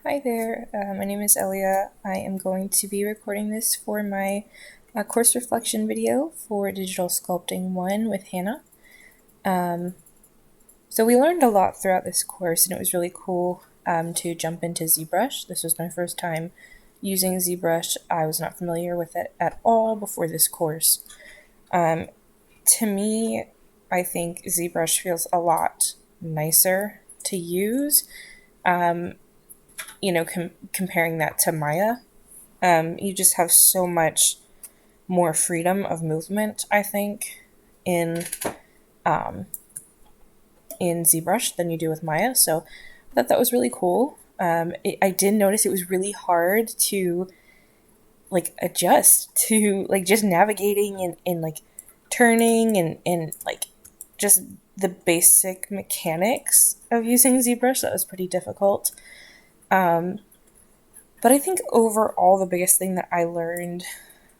Hi there, my name is Elia. I am going to be recording this for my course reflection video for Digital Sculpting 1 with Hannah. So we learned a lot throughout this course, and it was really cool to jump into ZBrush. This was my first time using ZBrush. I was not familiar with it at all before this course. To me, I think ZBrush feels a lot nicer to use. Comparing that to Maya, you just have so much more freedom of movement, I think, in ZBrush than you do with Maya. So I thought that was really cool. I did notice it was really hard to adjust to just navigating and turning and just the basic mechanics of using ZBrush. That was pretty difficult. But I think overall the biggest thing that I learned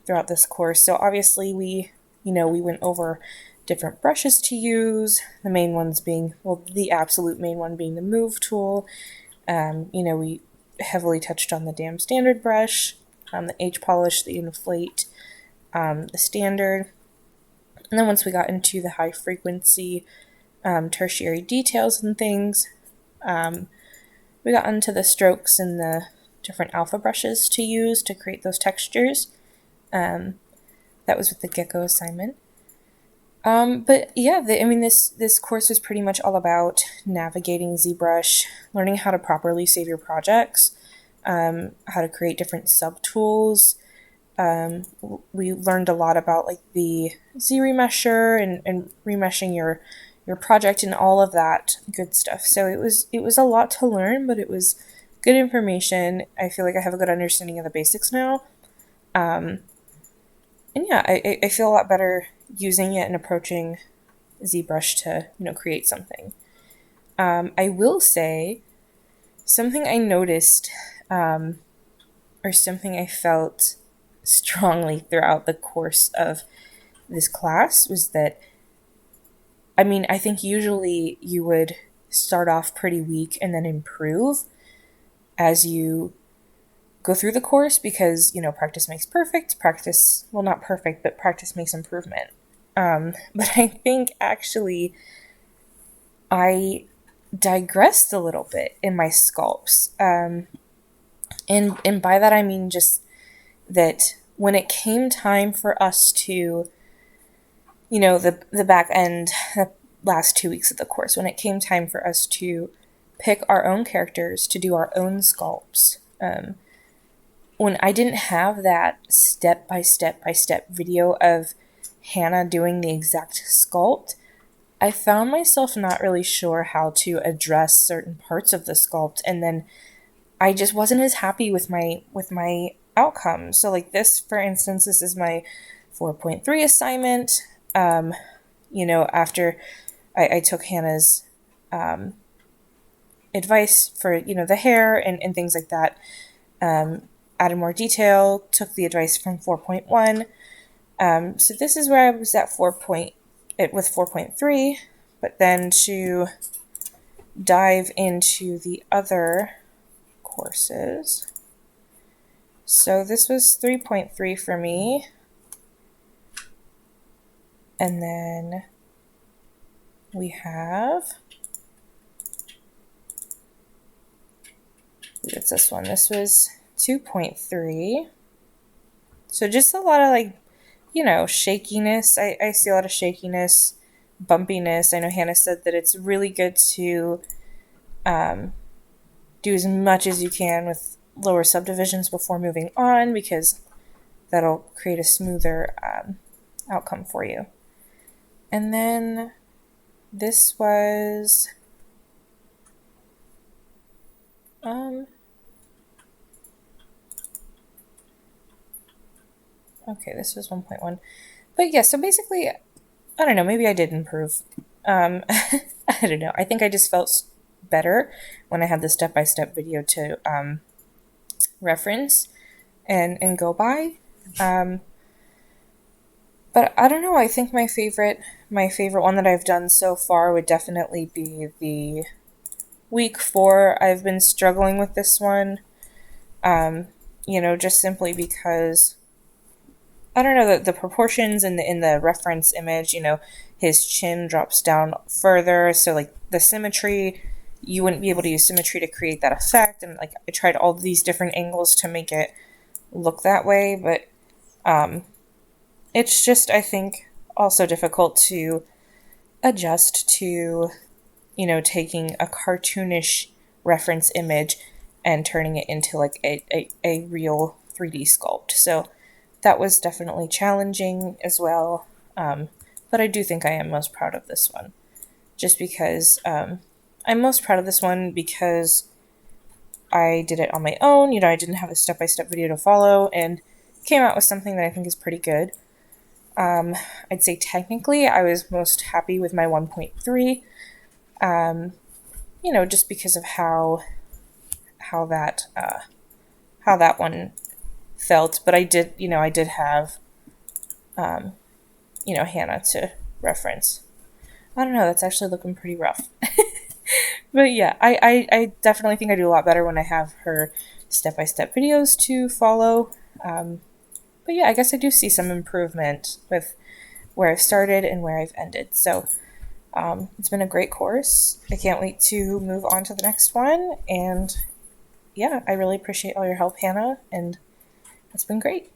throughout this course, so obviously we went over different brushes to use, the main ones being, the absolute main one being the move tool. We heavily touched on the damn standard brush, the H polish, the inflate, the standard. And then once we got into the high frequency tertiary details and things, we got into the strokes and the different alpha brushes to use to create those textures. That was with the gecko assignment. But yeah, this course was pretty much all about navigating ZBrush, learning how to properly save your projects, how to create different subtools. We learned a lot about the Z remesher and remeshing your project and all of that good stuff. So it was a lot to learn, but it was good information. I feel like I have a good understanding of the basics now. And yeah, I feel a lot better using it and approaching ZBrush to create something. I will say something I noticed, or something I felt strongly throughout the course of this class was that, I think usually you would start off pretty weak and then improve as you go through the course because, practice makes perfect. Not perfect, but practice makes improvement. But I think actually I digressed a little bit in my sculpts. And by that I mean just that when it came time for us to, the back end, the last 2 weeks of the course, when it came time for us to pick our own characters, to do our own sculpts, when I didn't have that step by step video of Hannah doing the exact sculpt, I found myself not really sure how to address certain parts of the sculpt, and then I just wasn't as happy with my outcome. So this, for instance, this is my 4.3 assignment. After I took Hannah's advice for the hair and things like that, added more detail, took the advice from 4.1. So this is where I was at with 4.3, but then to dive into the other courses. So this was 3.3 for me. And then we have, it's this one. This was 2.3. So just a lot of shakiness. I see a lot of shakiness, bumpiness. I know Hannah said that it's really good to do as much as you can with lower subdivisions before moving on because that'll create a smoother outcome for you. And then this was okay, this was 1.1. But yeah, so basically, I don't know, maybe I did improve. I don't know. I think I just felt better when I had the step-by-step video to reference and go by. But I don't know, I think my favorite one that I've done so far would definitely be the week 4, I've been struggling with this one, just simply because I don't know, the proportions in the reference image, his chin drops down further, so like the symmetry, you wouldn't be able to use symmetry to create that effect, and like I tried all these different angles to make it look that way, but it's just, I think, also difficult to adjust to, taking a cartoonish reference image and turning it into like a real 3D sculpt. So that was definitely challenging as well. But I do think I am most proud of this one. Just because I'm most proud of this one because I did it on my own. I didn't have a step-by-step video to follow and came out with something that I think is pretty good. I'd say technically I was most happy with my 1.3, just because of how that one felt. But I did have, Hannah to reference. I don't know, that's actually looking pretty rough. But yeah, I definitely think I do a lot better when I have her step-by-step videos to follow. But yeah, I guess I do see some improvement with where I've started and where I've ended. So it's been a great course. I can't wait to move on to the next one. And yeah, I really appreciate all your help, Hannah, and it's been great.